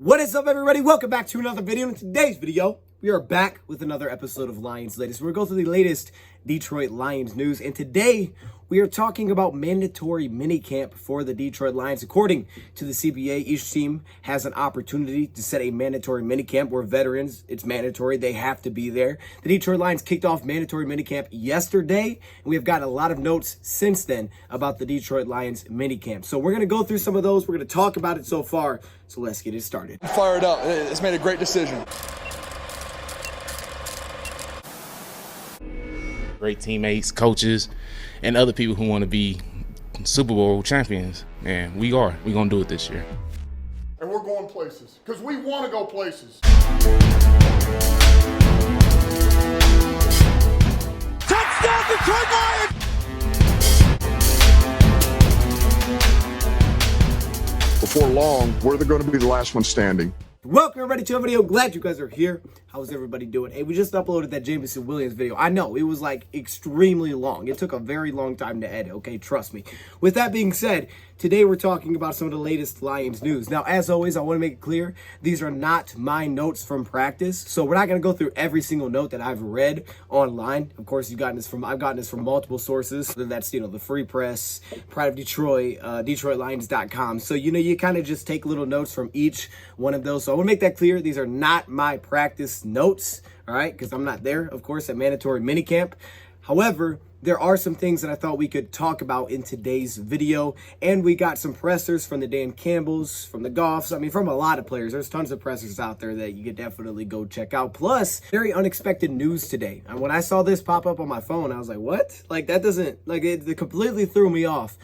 What is up, everybody? Welcome back to another video. In today's video, we are back with another episode of Lions Latest. We're going through the latest Detroit Lions news, and today we are talking about mandatory minicamp for the Detroit Lions. According to the CBA, each team has an opportunity to set a mandatory minicamp where veterans, it's mandatory, they have to be there. The Detroit Lions kicked off mandatory minicamp yesterday, and we have gotten a lot of notes since then about the Detroit Lions minicamp. So we're going to go through some of those. We're going to talk about it so far. So let's get it started. Fired up. It's made a great decision. Great teammates, coaches, and other people who want to be Super Bowl champions. And we are. We're going to do it this year. And we're going places because we want to go places. Touchdown, Detroit Lions! Before long, we're going to be the last one standing. Welcome everybody to a video. Glad you guys are here. How's everybody doing? Hey, we just uploaded that Jameson Williams video. I know it was like extremely long. It took a very long time to edit. Okay, trust me. With that being said, today we're talking about some of the latest Lions news. Now, as always, I want to make it clear these are not my notes from practice, so we're not going to go through every single note that I've read online. Of course, I've gotten this from multiple sources. Whether that's the Free Press, Pride of Detroit, DetroitLions.com. So you kind of just take little notes from each one of those. So I want to make that clear. These are not my practice notes, all right, because I'm not there, of course, at mandatory minicamp. However, there are some things that I thought we could talk about in today's video, and we got some pressers from the Dan Campbells, from the Goffs, from a lot of players. There's tons of pressers out there that you could definitely go check out. Plus, very unexpected news today. And when I saw this pop up on my phone, I was like, what? Like, that doesn't, like, it completely threw me off.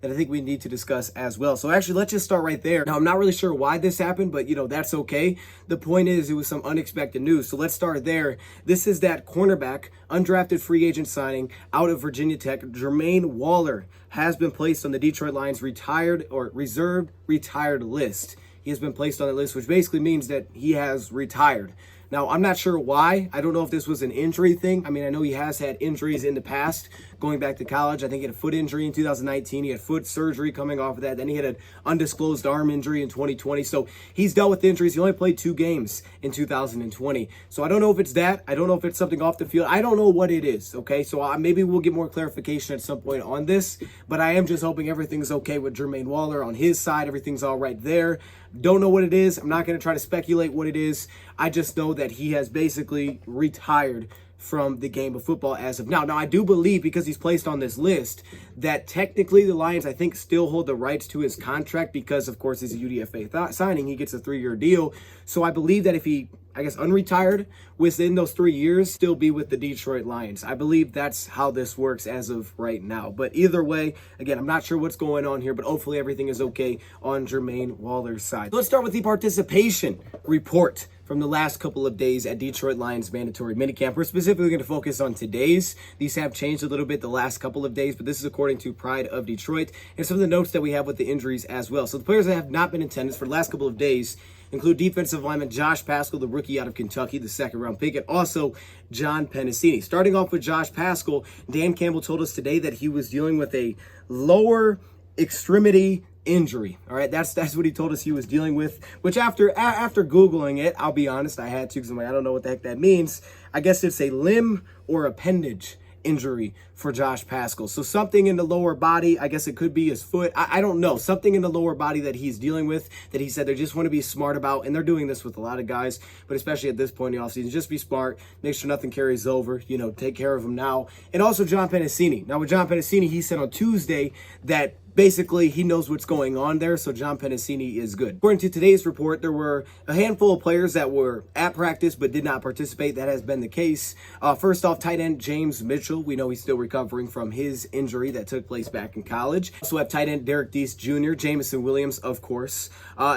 That I think we need to discuss as well. So actually, let's just start right there. Now, I'm not really sure why this happened, but that's okay. The point is, it was some unexpected news. So let's start there. This is that cornerback, undrafted free agent signing out of Virginia Tech, Jermaine Waller, has been placed on the Detroit Lions reserved retired list. He has been placed on the list, which basically means that he has retired. Now, I'm not sure why. I don't know if this was an injury thing. I know he has had injuries in the past, going back to college. I think he had a foot injury in 2019. He had foot surgery coming off of that. Then he had an undisclosed arm injury in 2020. So he's dealt with injuries. He only played 2 games in 2020. So I don't know if it's that. I don't know if it's something off the field. I don't know what it is, okay? So maybe we'll get more clarification at some point on this. But I am just hoping everything's okay with Jermaine Waller on his side. Everything's all right there. Don't know what it is. I'm not going to try to speculate what it is. I just know that he has basically retired from the game of football as of now. Now, I do believe, because he's placed on this list, that technically the Lions, I think, still hold the rights to his contract because, of course, he's a UDFA signing. He gets a 3-year deal. So I believe that if he, unretired within those 3 years, still be with the Detroit Lions. I believe that's how this works as of right now. But either way, again, I'm not sure what's going on here, but hopefully everything is okay on Jermaine Waller's side. Let's start with the participation report from the last couple of days at Detroit Lions mandatory minicamp. We're specifically going to focus on today's. These have changed a little bit the last couple of days, but this is according to Pride of Detroit and some of the notes that we have with the injuries as well. So the players that have not been in attendance for the last couple of days include defensive lineman Josh Paschal, the rookie out of Kentucky, the 2nd-round pick, and also John Penisini. Starting off with Josh Paschal, Dan Campbell told us today that he was dealing with a lower extremity injury. All right, that's what he told us he was dealing with, which after Googling it, I'll be honest, I had to, because I'm like, I don't know what the heck that means. I guess it's a limb or appendage injury for Josh Paschal. So something in the lower body, I guess it could be his foot. I don't know. Something in the lower body that he's dealing with that he said they just want to be smart about. And they're doing this with a lot of guys, but especially at this point in the offseason, just be smart. Make sure nothing carries over. Take care of him now. And also John Penisini. Now with John Penisini, he said on Tuesday that basically he knows what's going on there, so John Penisini is good. According to today's report, there were a handful of players that were at practice but did not participate. That has been the case. First off, tight end James Mitchell. We know he's still recovering from his injury that took place back in college. Also have tight end Derek Deese Jr., Jameson Williams, of course.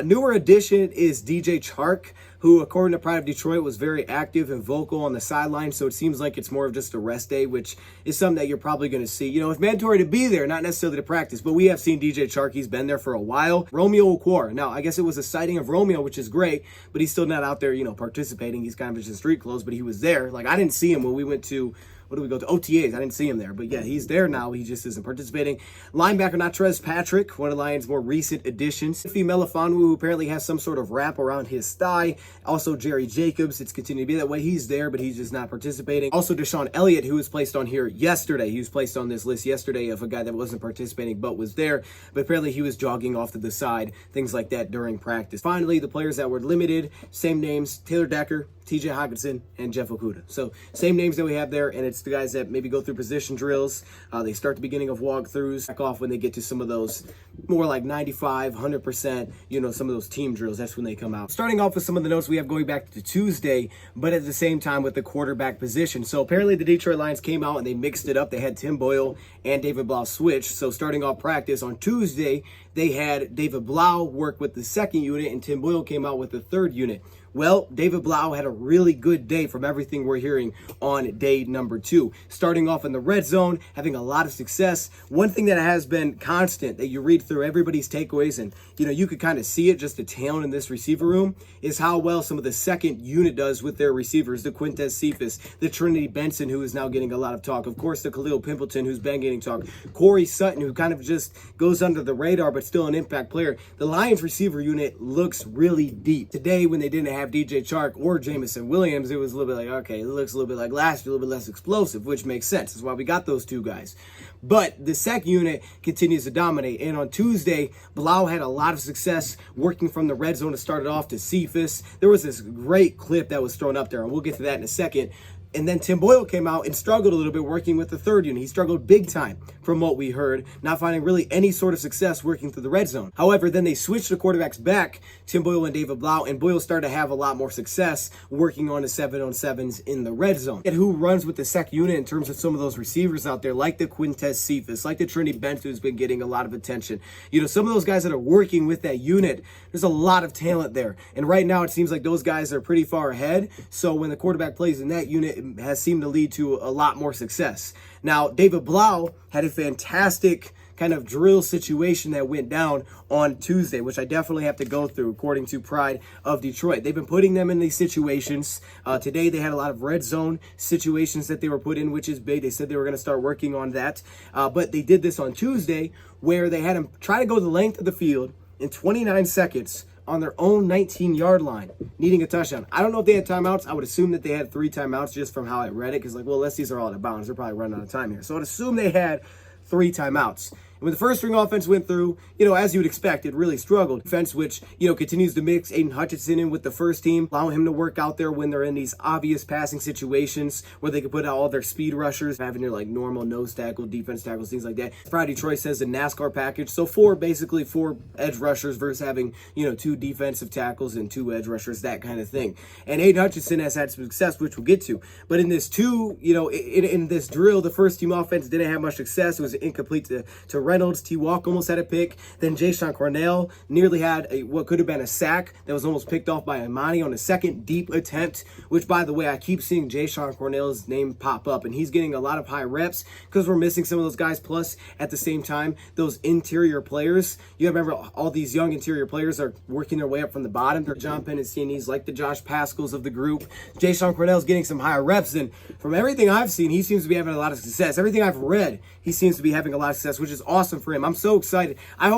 Newer addition is DJ Chark, who, according to Pride of Detroit, was very active and vocal on the sideline. So it seems like it's more of just a rest day, which is something that you're probably going to see. It's mandatory to be there, not necessarily to practice, but we have seen DJ Chark. He's been there for a while. Romeo Okwara. Now, I guess it was a sighting of Romeo, which is great, but he's still not out there, participating. He's kind of just in street clothes, but he was there. Like, I didn't see him when we went to what do we go to? OTAs. I didn't see him there, but yeah, he's there now. He just isn't participating. Linebacker Natrez Patrick, one of the Lions' more recent additions. Ife Melifonwu, who apparently has some sort of wrap around his thigh. Also, Jerry Jacobs. It's continued to be that way. He's there, but he's just not participating. Also, Deshaun Elliott, who was placed on here yesterday. He was placed on this list yesterday of a guy that wasn't participating but was there. But apparently, he was jogging off to the side, things like that during practice. Finally, the players that were limited, same names: Taylor Decker, TJ Hutchinson, and Jeff Okudah. So same names that we have there, and it's the guys that maybe go through position drills. They start the beginning of walkthroughs, back off when they get to some of those more like 95, 100%, some of those team drills. That's when they come out. Starting off with some of the notes we have going back to Tuesday, but at the same time with the quarterback position. So apparently the Detroit Lions came out and they mixed it up. They had Tim Boyle and David Blau switch. So starting off practice on Tuesday, they had David Blau work with the second unit and Tim Boyle came out with the third unit. Well, David Blau had a really good day from everything we're hearing on day number 2. Starting off in the red zone, having a lot of success. One thing that has been constant that you read through everybody's takeaways, and you could kind of see it, just the talent in this receiver room, is how well some of the second unit does with their receivers. The Quintez Cephas, the Trinity Benson, who is now getting a lot of talk. Of course, the Khalil Pimpleton, who's been getting talk. Corey Sutton, who kind of just goes under the radar, but still an impact player. The Lions receiver unit looks really deep. Today, when they didn't have DJ Chark or Jameson Williams, it was a little bit like, okay, it looks a little bit like last year, a little bit less explosive, which makes sense. That's why we got those two guys. But the second unit continues to dominate. And on Tuesday, Blau had a lot of success working from the red zone to start it off to Cephas. There was this great clip that was thrown up there, and we'll get to that in a second. And then Tim Boyle came out and struggled a little bit working with the third unit. He struggled big time from what we heard, not finding really any sort of success working through the red zone. However, then they switched the quarterbacks back, Tim Boyle and David Blau, and Boyle started to have a lot more success working on the 7-on-7s in the red zone. And who runs with the second unit in terms of some of those receivers out there, like the Quintez Cephas, like the Trinity Benson, who's been getting a lot of attention. Some of those guys that are working with that unit, there's a lot of talent there. And right now, it seems like those guys are pretty far ahead. So when the quarterback plays in that unit, it has seemed to lead to a lot more success. Now, David Blau had a fantastic kind of drill situation that went down on Tuesday, which I definitely have to go through according to Pride of Detroit. They've been putting them in these situations. Today, they had a lot of red zone situations that they were put in, which is big. They said they were going to start working on that. But they did this on Tuesday where they had them try to go the length of the field in 29 seconds on their own 19-yard line, needing a touchdown. I don't know if they had timeouts. I would assume that they had 3 timeouts just from how I read it, because unless these are all out of bounds, they're probably running out of time here. So I'd assume they had 3 timeouts. And when the first string offense went through, as you would expect, it really struggled. Defense, which, continues to mix Aiden Hutchinson in with the first team, allowing him to work out there when they're in these obvious passing situations where they can put out all their speed rushers, having their normal nose tackle, defense tackles, things like that. Pride Detroit says the NASCAR package. So basically four edge rushers versus having, 2 defensive tackles and 2 edge rushers, that kind of thing. And Aiden Hutchinson has had some success, which we'll get to. But in this in this drill, the first team offense didn't have much success. It was incomplete to Reynolds. T. Walk almost had a pick. Then Jayshon Cornell nearly had what could have been a sack that was almost picked off by Imani on a second deep attempt, which, by the way, I keep seeing Jayshon Cornell's name pop up, and he's getting a lot of high reps because we're missing some of those guys. Plus, at the same time, those interior players, you remember all these young interior players are working their way up from the bottom. They're John Pennicini's, like the Josh Pascals of the group. Jayshon Cornell's getting some higher reps, and from everything I've seen, he seems to be having a lot of success. Everything I've read, he seems to be having a lot of success, which is awesome for him. I'm so excited. I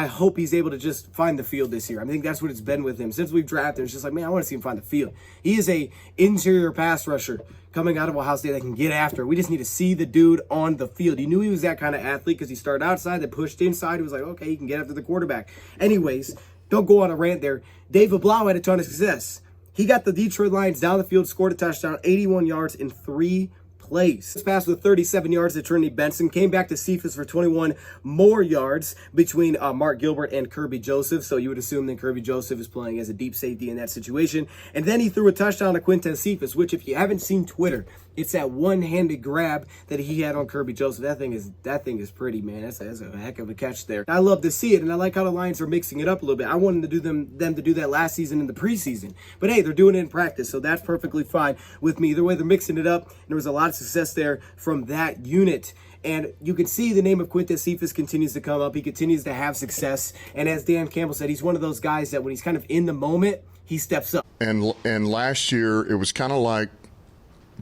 hope he's able to just find the field this year. I think that's what it's been with him since we've drafted him. It's just like, man, I want to see him find the field. He is a interior pass rusher coming out of Ohio State that can get after. We just need to see the dude on the field. You knew he was that kind of athlete because he started outside, then pushed inside. He was like, okay, he can get after the quarterback. Anyways, don't go on a rant there. David Blau had a ton of success. He got the Detroit Lions down the field, scored a touchdown, 81 yards in 3 plays. This pass with 37 yards to Trinity Benson, came back to Cephas for 21 more yards between Mark Gilbert and Kirby Joseph. So you would assume that Kirby Joseph is playing as a deep safety in that situation. And then he threw a touchdown to Quintez Cephas, which, if you haven't seen Twitter, it's that one-handed grab that he had on Kirby Joseph. That thing is pretty, man. That's a heck of a catch there. I love to see it, and I like how the Lions are mixing it up a little bit. I wanted to do them to do that last season in the preseason. But hey, they're doing it in practice, so that's perfectly fine with me. Either way, they're mixing it up, and there was a lot of success there from that unit. And you can see the name of Quintez Cephas continues to come up. He continues to have success. And as Dan Campbell said, he's one of those guys that when he's kind of in the moment, he steps up. And last year, it was kind of like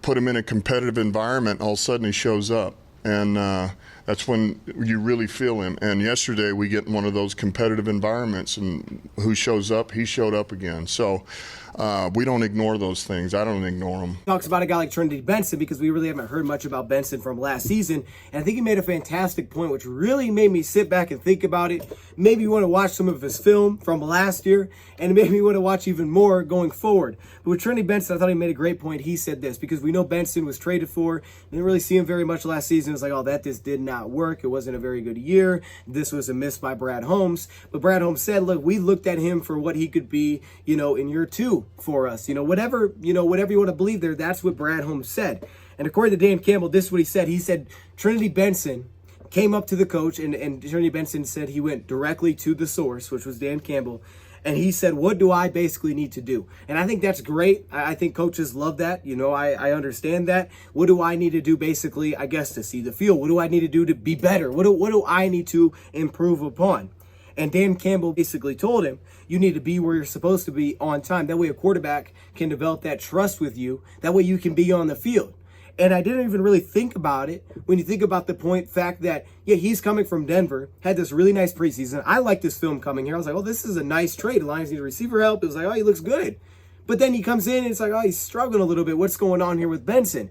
put him in a competitive environment, all of a sudden he shows up. And that's when you really feel him. And yesterday we get in one of those competitive environments, and who shows up? He showed up again. So we don't ignore those things. I don't ignore them. Talks about a guy like Trinity Benson because we really haven't heard much about Benson from last season. And I think he made a fantastic point, which really made me sit back and think about it. Maybe you want to watch some of his film from last year, and it made me want to watch even more going forward. But with Trinity Benson, I thought he made a great point. He said this, because we know Benson was traded for. Didn't really see him very much last season. It was like, oh, that just did not work. It wasn't a very good year. This was a miss by Brad Holmes. But Brad Holmes said, look, we looked at him for what he could be, in year 2 for us. Whatever you want to believe there, that's what Brad Holmes said. And according to Dan Campbell, this is what he said. He said Trinity Benson came up to the coach, and Trinity Benson said he went directly to the source, which was Dan Campbell. And he said, what do I basically need to do? And I think that's great. I think coaches love that. I understand that. What do I need to do basically, I guess, to see the field? What do I need to do to be better? What do I need to improve upon? And Dan Campbell basically told him, you need to be where you're supposed to be on time. That way a quarterback can develop that trust with you. That way you can be on the field. And I didn't even really think about it when you think about the fact that, he's coming from Denver, had this really nice preseason. I like this film coming here. I was like, oh, this is a nice trade. The Lions need receiver help. It was like, oh, he looks good. But then he comes in and it's like, oh, he's struggling a little bit. What's going on here with Benson?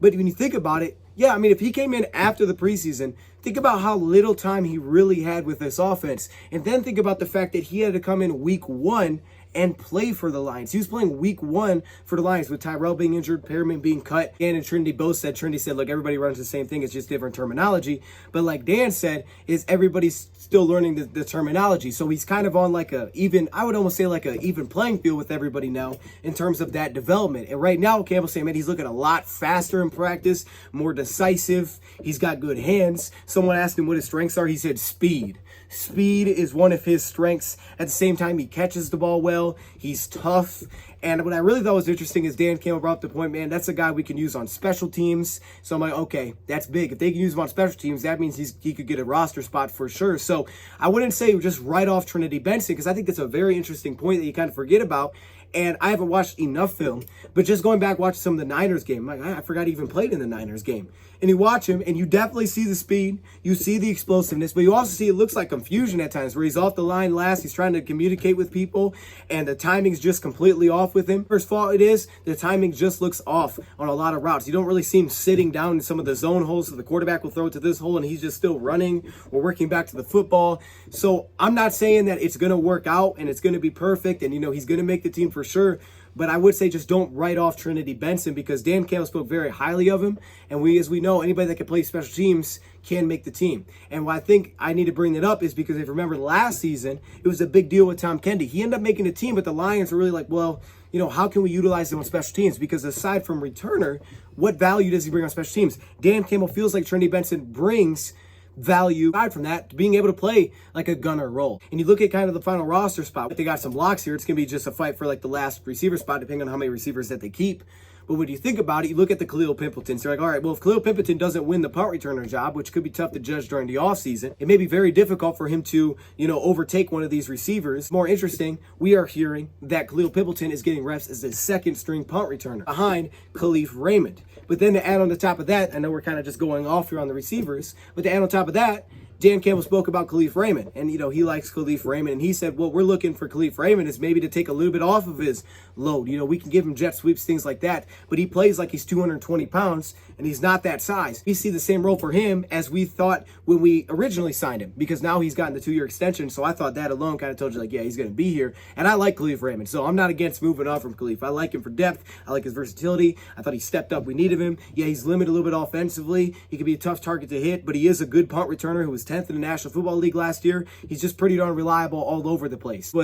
But when you think about it, if he came in after the preseason, think about how little time he really had with this offense. And then think about the fact that he had to come in week 1 and play for the Lions. He was playing week 1 for the Lions with Tyrell being injured, Perriman being cut. Dan and Trinity both said, Trinity said, look, everybody runs the same thing. It's just different terminology. But like Dan said, is everybody's still learning the terminology. So he's kind of on like I would almost say like a even playing field with everybody now in terms of that development. And right now, Campbell's saying, man, he's looking a lot faster in practice, more decisive. He's got good hands. Someone asked him what his strengths are. He said speed. Speed is one of his strengths. At the same time, he catches the ball well. He's tough. And what I really thought was interesting is Dan Campbell brought up the point, man, that's a guy we can use on special teams. So I'm like, okay, that's big. If they can use him on special teams, that means he could get a roster spot for sure. So I wouldn't say just write off Trinity Benson, because I think that's a very interesting point that you kind of forget about. And I haven't watched enough film, but just going back watching some of the Niners game, I'm like, I forgot he even played in the Niners game. And you watch him, and you definitely see the speed, you see the explosiveness, but you also see it looks like confusion at times, where he's off the line last, he's trying to communicate with people, and the timing's just completely off with him. First fault it is, the timing just looks off on a lot of routes. You don't really see him sitting down in some of the zone holes, so the quarterback will throw it to this hole, and he's just still running or working back to the football. So I'm not saying that it's going to work out, and it's going to be perfect, and he's going to make the team for sure. But I would say just don't write off Trinity Benson, because Dan Campbell spoke very highly of him. And as we know, anybody that can play special teams can make the team. And why I think I need to bring that up is because if you remember last season, it was a big deal with Tom Kennedy. He ended up making the team, but the Lions were really like, well, how can we utilize him on special teams? Because aside from returner, what value does he bring on special teams? Dan Campbell feels like Trinity Benson brings value aside from that, being able to play like a gunner role. And you look at kind of the final roster spot, they got some blocks here. It's going to be just a fight for like the last receiver spot, depending on how many receivers that they keep. But when you think about it, you look at the Khalil Pimpletons. You're like, all right, well, if Khalil Pimpleton doesn't win the punt returner job, which could be tough to judge during the offseason, it may be very difficult for him to, overtake one of these receivers. More interesting, we are hearing that Khalil Pimpleton is getting reps as the second string punt returner behind Khalif Raymond. But then to add on the top of that, I know we're kind of just going off here on the receivers, but to add on top of that, Dan Campbell spoke about Khalif Raymond, and he likes Khalif Raymond, and he said, what we're looking for Khalif Raymond is maybe to take a little bit off of his load. We can give him jet sweeps, things like that, but he plays like he's 220 pounds, and he's not that size. We see the same role for him as we thought when we originally signed him, because now he's gotten the 2-year extension, so I thought that alone kind of told you, like, yeah, he's going to be here, and I like Khalif Raymond, so I'm not against moving on from Khalif. I like him for depth. I like his versatility. I thought he stepped up. We needed him. Yeah, he's limited a little bit offensively. He could be a tough target to hit, but he is a good punt returner who was 10th in the National Football League last year. He's just pretty darn reliable all over the place.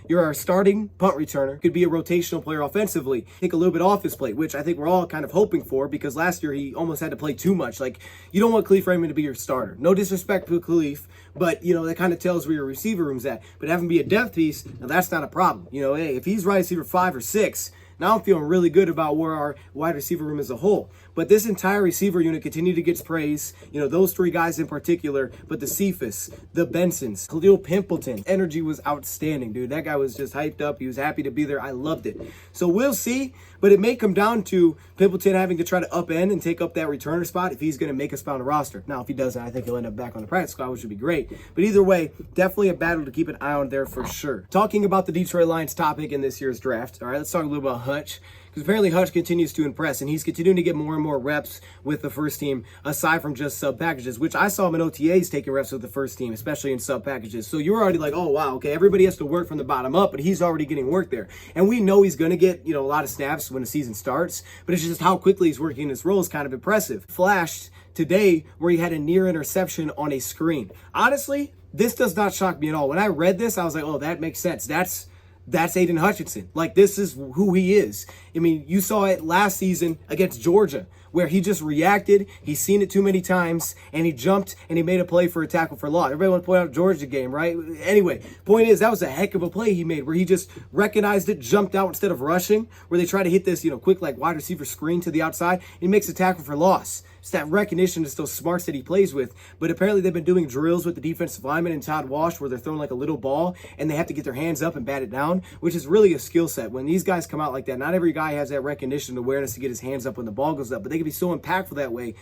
You're our starting punt returner, could be a rotational player offensively, take a little bit off his plate, which I think we're all kind of hoping for, because last year he almost had to play too much. Like, you don't want Khalif Raymond to be your starter. No disrespect to Khalif, but that kind of tells where your receiver room's at. But have him be a depth piece, now that's not a problem. Hey, if he's wide receiver 5 or 6, Now I'm feeling really good about where our wide receiver room as a whole. But this entire receiver unit continued to get praise. You know, those three guys in particular, but the Cephas, the Bensons, Khalil Pimpleton. Energy was outstanding, dude. That guy was just hyped up. He was happy to be there. I loved it. So we'll see, but it may come down to Pimpleton having to try to upend and take up that returner spot if he's going to make a spot on the roster. Now, if he doesn't, I think he'll end up back on the practice squad, which would be great. But either way, definitely a battle to keep an eye on there for sure. Talking about the Detroit Lions topic in this year's draft. All right, let's talk a little about Hutch. Because apparently Hutch continues to impress, and he's continuing to get more and more reps with the first team, aside from just sub packages, which I saw him in OTAs taking reps with the first team, especially in sub packages. So you're already like, oh, wow, okay, everybody has to work from the bottom up, but he's already getting work there. And we know he's going to get, you know, a lot of snaps when the season starts, but it's just how quickly he's working in his role is kind of impressive. Flashed today where he had a near interception on a screen. Honestly, this does not shock me at all. When I read this, I was like, oh, that makes sense. That's Aiden Hutchinson. Like, this is who he is. I mean, you saw it last season against Georgia, where he just reacted. He's seen it too many times, and he jumped, and he made a play for a tackle for loss. Everybody want to point out Georgia game, right? Anyway, point is, that was a heck of a play he made, where he just recognized it, jumped out instead of rushing, where they try to hit this, you know, quick, like, wide receiver screen to the outside, and he makes a tackle for loss. It's that recognition, it's those smarts that he plays with. But apparently they've been doing drills with the defensive lineman and Todd Walsh where they're throwing like a little ball and they have to get their hands up and bat it down, which is really a skill set. When these guys come out like that, not every guy has that recognition and awareness to get his hands up when the ball goes up, but they can be so impactful that way.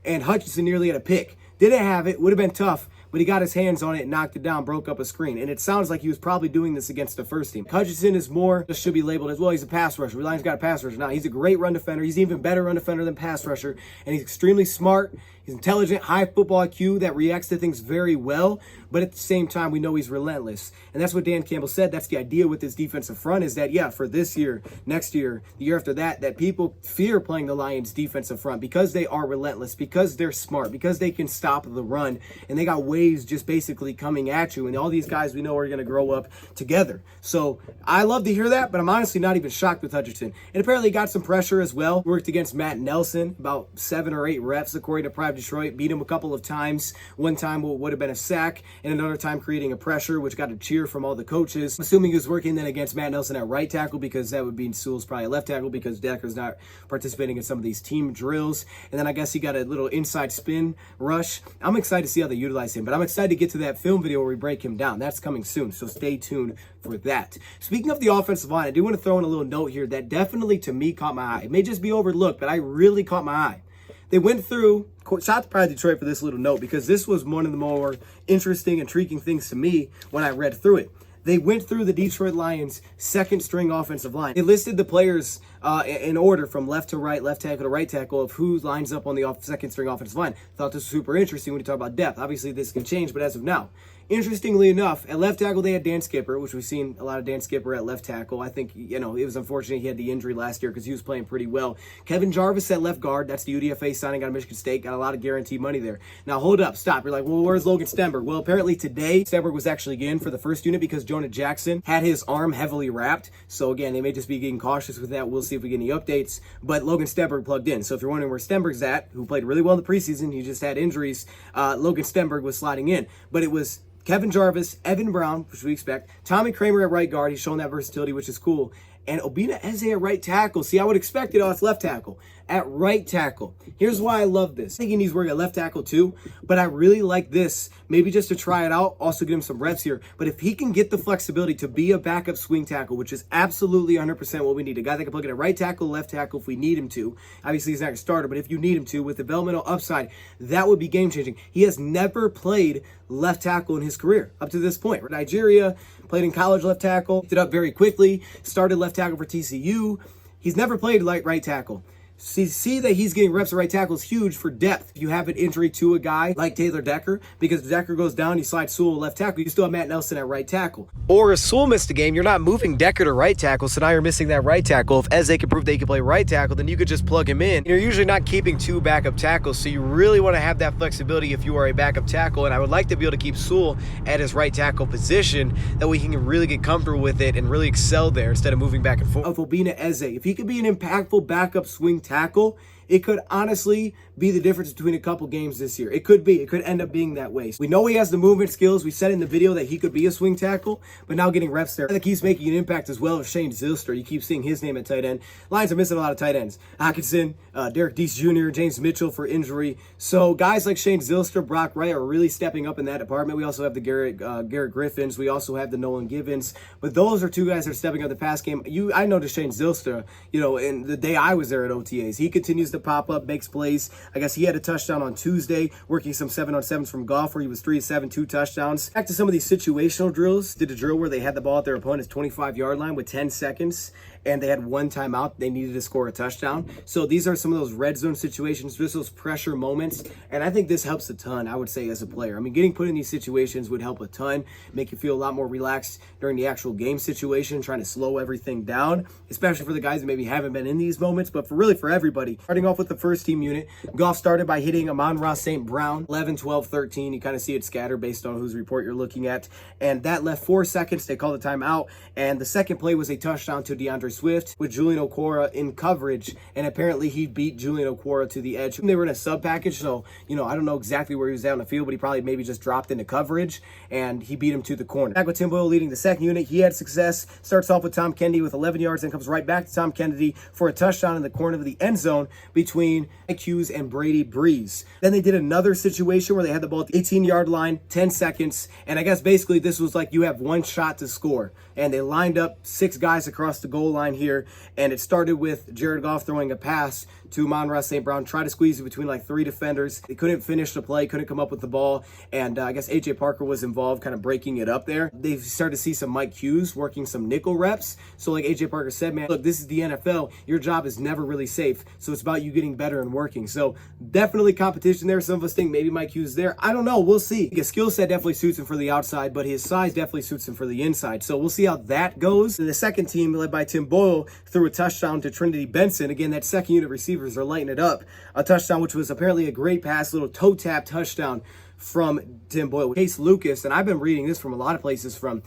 And Hutchinson nearly had a pick. Didn't have it, would have been tough, but he got his hands on it and knocked it down, broke up a screen. And it sounds like he was probably doing this against the first team. Hutchinson is more, should be labeled as, well, he's a pass rusher. Lions got a pass rusher. Now, he's a great run defender. He's an even better run defender than pass rusher. And he's extremely smart. He's intelligent, high football IQ that reacts to things very well. But at the same time, we know he's relentless. And that's what Dan Campbell said. That's the idea with this defensive front is that, yeah, for this year, next year, the year after that, that people fear playing the Lions defensive front because they are relentless, because they're smart, because they can stop the run. And they got waves just basically coming at you. And all these guys we know are going to grow up together. So I love to hear that, but I'm honestly not even shocked with Hutchinson. And apparently he got some pressure as well. Worked against Matt Nelson, about 7 or 8 reps, according to Private Detroit. Beat him a couple of times. One time would have been a sack, and another time creating a pressure, which got a cheer from all the coaches. Assuming he was working then against Matt Nelson at right tackle, because that would be Sewell's probably left tackle, because Decker's not participating in some of these team drills. And then I guess he got a little inside spin rush. I'm excited to see how they utilize him, but I'm excited to get to that film video where we break him down. That's coming soon, so stay tuned for that. Speaking of the offensive line, I do want to throw in a little note here that definitely, to me, caught my eye. It may just be overlooked, but I really caught my eye. They went through, shout out to Pride Detroit for this little note, because this was one of the more interesting, intriguing things to me when I read through it. They went through the Detroit Lions' second string offensive line. They listed the players in order from left to right, left tackle to right tackle, of who lines up on the second string offensive line. Thought this was super interesting when you talk about depth. Obviously, this can change, but as of now. Interestingly enough, at left tackle, they had Dan Skipper, which we've seen a lot of Dan Skipper at left tackle. I think, you know, it was unfortunate he had the injury last year because he was playing pretty well. Kevin Jarvis at left guard. That's the UDFA signing out of Michigan State. Got a lot of guaranteed money there. Now, hold up. Stop. You're like, well, where's Logan Stenberg? Well, apparently today, Stenberg was actually in for the first unit because Jonah Jackson had his arm heavily wrapped. So, again, they may just be getting cautious with that. We'll see if we get any updates. But Logan Stenberg plugged in. So if you're wondering where Stenberg's at, who played really well in the preseason, he just had injuries, Logan Stenberg was sliding in. But it was Kevin Jarvis, Evan Brown, which we expect, Tommy Kramer at right guard. He's shown that versatility, which is cool. And Obina Eze at right tackle. See, I would expect it. Oh, it's left tackle. At right tackle. Here's why I love this. I think he needs work at left tackle too, but I really like this. Maybe just to try it out, also get him some reps here. But if he can get the flexibility to be a backup swing tackle, which is absolutely 100% what we need. A guy that can plug in at right tackle, left tackle if we need him to. Obviously, he's not a starter, but if you need him to, with developmental upside, that would be game-changing. He has never played left tackle in his career up to this point. Nigeria, played in college left tackle, picked it up very quickly, started left tackle for TCU. He's never played like right tackle. See that he's getting reps at right tackle is huge for depth. If you have an injury to a guy like Taylor Decker, because if Decker goes down, you slide Sewell left tackle, you still have Matt Nelson at right tackle. Or if Sewell missed a game, you're not moving Decker to right tackle, so now you're missing that right tackle. If Eze can prove they can play right tackle, then you could just plug him in. You're usually not keeping 2 backup tackles, so you really want to have that flexibility if you are a backup tackle, and I would like to be able to keep Sewell at his right tackle position, that way he can really get comfortable with it and really excel there instead of moving back and forth. Of Obina Eze, if he could be an impactful backup swing tackle, it could honestly be the difference between a couple games this year. It could be. It could end up being that way. We know he has the movement skills. We said in the video that he could be a swing tackle, but now getting reps there. That keeps making an impact as well as Shane Zylstra. You keep seeing his name at tight end. Lions are missing a lot of tight ends. Hutchinson, Derek Deese Jr., James Mitchell for injury. So guys like Shane Zylstra, Brock Wright are really stepping up in that department. We also have the Garrett Griffins. We also have the Nolan Givens. But those are two guys that are stepping up the pass game. I noticed Shane Zylstra, in the day I was there at OTAs. He continues to pop up, makes plays. I guess he had a touchdown on Tuesday, working some 7-on-7s from golf where he was 3-7, 2 touchdowns. Back to some of these situational drills. Did a drill where they had the ball at their opponent's 25-yard line with 10 seconds, and they had one timeout. They needed to score a touchdown. So these are some of those red zone situations, just those pressure moments, and I think this helps a ton, I would say, as a player. I mean, getting put in these situations would help a ton, make you feel a lot more relaxed during the actual game situation, trying to slow everything down, especially for the guys that maybe haven't been in these moments, but for everybody. Starting off with the first team unit, Goff started by hitting Amon-Ra St. Brown, 11, 12, 13. You kind of see it scatter based on whose report you're looking at, and that left 4 seconds. They called the timeout, and the second play was a touchdown to DeAndre Swift with Julian Okwara in coverage, and apparently he beat Julian Okwara to the edge. They were in a sub package, so I don't know exactly where he was at on the field, but he probably maybe just dropped into coverage, and he beat him to the corner. Back with Tim Boyle leading the second unit, he had success. Starts off with Tom Kennedy with 11 yards, and comes right back to Tom Kennedy for a touchdown in the corner of the end zone between Mike Hughes and Brady Breeze. Then they did another situation where they had the ball at the 18-yard line, 10 seconds, and I guess basically this was like you have one shot to score, and they lined up 6 guys across the goal line here, and it started with Jared Goff throwing a pass to Amon-Ra St. Brown, tried to squeeze it between like 3 defenders. They couldn't finish the play, couldn't come up with the ball, and I guess A.J. Parker was involved, kind of breaking it up there. They started to see some Mike Hughes working some nickel reps. So like A.J. Parker said, man, look, this is the NFL. Your job is never really safe, so it's about you getting better and working. So definitely competition there. Some of us think maybe Mike Hughes there. I don't know. We'll see. His skill set definitely suits him for the outside, but his size definitely suits him for the inside. So we'll see how that goes. And the second team, led by Tim Boyle, threw a touchdown to Trinity Benson. Again, that second unit receivers are lighting it up. A touchdown, which was apparently a great pass, little toe tap touchdown from Tim Boyle. Chase Lucas, and I've been reading this from a lot of places from,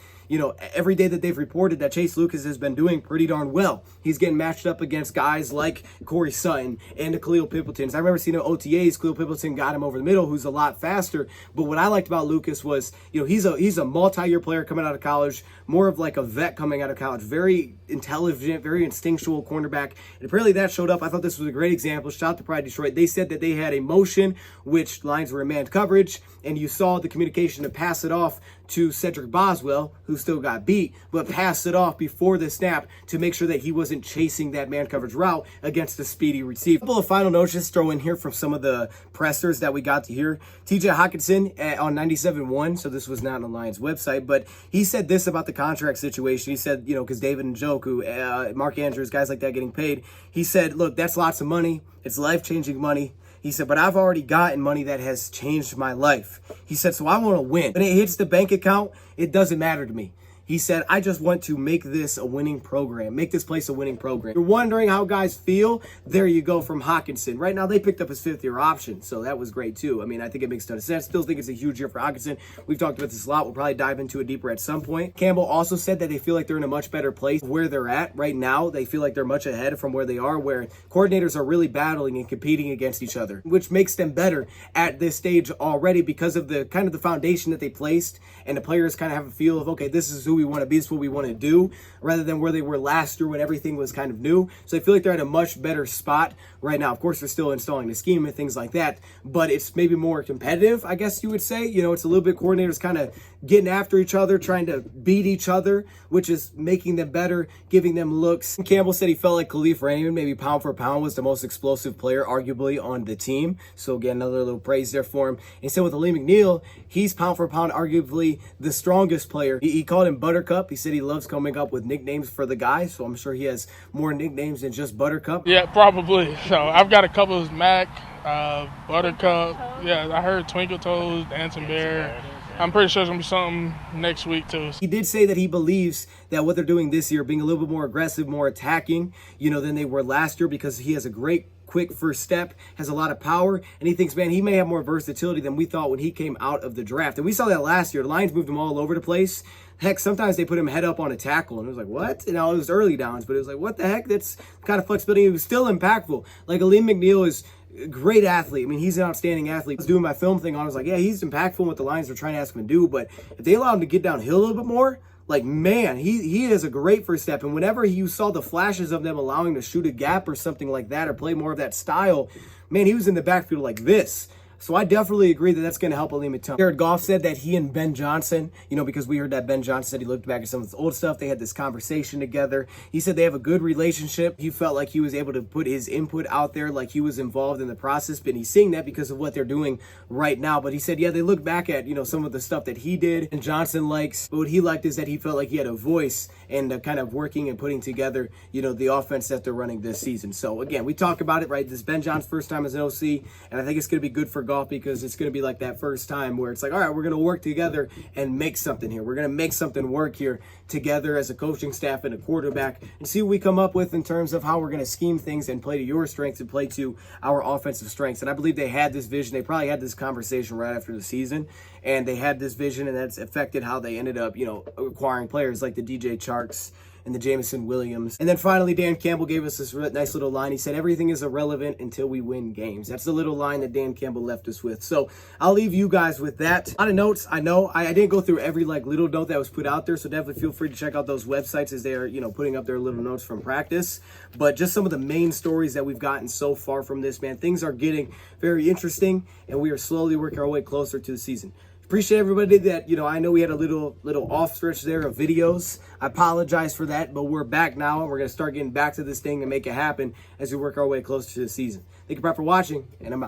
every day that they've reported that Chase Lucas has been doing pretty darn well. He's getting matched up against guys like Corey Sutton and the Khalil Pimpletons. I remember seeing OTAs, Khalil Pimpleton got him over the middle, who's a lot faster. But what I liked about Lucas was, he's a multi-year player coming out of college, more of like a vet coming out of college, very intelligent, very instinctual cornerback. And apparently that showed up. I thought this was a great example. Shout out to Pride Detroit. They said that they had a motion, which lines were in man coverage, and you saw the communication to pass it off to Cedric Boswell, who still got beat, but passed it off before the snap to make sure that he wasn't chasing that man coverage route against the speedy receiver. A couple of final notes just throw in here from some of the pressers that we got to hear. TJ Hutchinson on 97.1, so this was not on the Lions website, but he said this about the contract situation. He said, because David Njoku, Mark Andrews, guys like that getting paid, he said, look, that's lots of money. It's life-changing money. He said, but I've already gotten money that has changed my life. He said, so I want to win. When it hits the bank account, it doesn't matter to me. He said, I just want to make this a winning program, make this place a winning program. You're wondering how guys feel? There you go from Hutchinson. Right now, they picked up his 5th-year option, so that was great too. I mean, I think it makes a ton of sense. Still think it's a huge year for Hutchinson. We've talked about this a lot. We'll probably dive into it deeper at some point. Campbell also said that they feel like they're in a much better place where they're at right now. They feel like they're much ahead from where they are, where coordinators are really battling and competing against each other, which makes them better at this stage already because of the kind of the foundation that they placed, and the players kind of have a feel of, okay, this is who we want to be, this is what we want to do, rather than where they were last year when everything was kind of new. So I feel like they're at a much better spot right now. Of course, they're still installing the scheme and things like that, but it's maybe more competitive, I guess you would say. It's a little bit coordinators kind of getting after each other, trying to beat each other, which is making them better, giving them looks. Campbell said he felt like Khalif Raymond, maybe pound for pound, was the most explosive player, arguably, on the team. So again, another little praise there for him. And so with Aleem McNeil, he's pound for pound, arguably the strongest player. He called him Buttercup. He said he loves coming up with nicknames for the guys, so I'm sure he has more nicknames than just Buttercup. Yeah, probably. So I've got a couple of Mac, Buttercup. Yeah, I heard Twinkle Toes, Dancing Bear. I'm pretty sure it's going to be something next week, too. He did say that he believes that what they're doing this year, being a little bit more aggressive, more attacking, than they were last year, because he has a great quick first step, has a lot of power, and he thinks, man, he may have more versatility than we thought when he came out of the draft. And we saw that last year. The Lions moved him all over the place. Heck, sometimes they put him head up on a tackle, and it was like, what? It was early downs, but it was like, what the heck? That's kind of flexibility. He was still impactful. Like, Aleem McNeil is a great athlete. I mean, he's an outstanding athlete. I was doing my film thing on. I was like, yeah, he's impactful in what the Lions are trying to ask him to do, but if they allow him to get downhill a little bit more, like, man, he is a great first step. And whenever you saw the flashes of them allowing to shoot a gap or something like that, or play more of that style, man, he was in the backfield like this. So I definitely agree that that's going to help Aleem a ton. Jared Goff said that he and Ben Johnson, because we heard that Ben Johnson said he looked back at some of his old stuff. They had this conversation together. He said they have a good relationship. He felt like he was able to put his input out there, like he was involved in the process. But he's seeing that because of what they're doing right now. But he said, yeah, they look back at, some of the stuff that he did and Johnson likes. But what he liked is that he felt like he had a voice and kind of working and putting together, the offense that they're running this season. So again, we talk about it, right? This is Ben Johnson's first time as an OC, and I think it's going to be good for Goff because it's going to be like that first time where it's like, all right, we're going to work together and make something here. We're going to make something work here together as a coaching staff and a quarterback and see what we come up with in terms of how we're going to scheme things and play to your strengths and play to our offensive strengths. And I believe they had this vision. They probably had this conversation right after the season, and they had this vision, and that's affected how they ended up, acquiring players like the DJ Charks and the Jameson Williams. And then finally, Dan Campbell gave us this nice little line. He said, everything is irrelevant until we win games. That's the little line that Dan Campbell left us with. So I'll leave you guys with that. A lot of notes. I know I didn't go through every little note that was put out there, so definitely feel free to check out those websites as they're, putting up their little notes from practice. But just some of the main stories that we've gotten so far from this, man. Things are getting very interesting, and we are slowly working our way closer to the season. Appreciate everybody that, I know we had a little off stretch there of videos. I apologize for that, but we're back now, and we're going to start getting back to this thing and make it happen as we work our way closer to the season. Thank you for watching, and I'm out.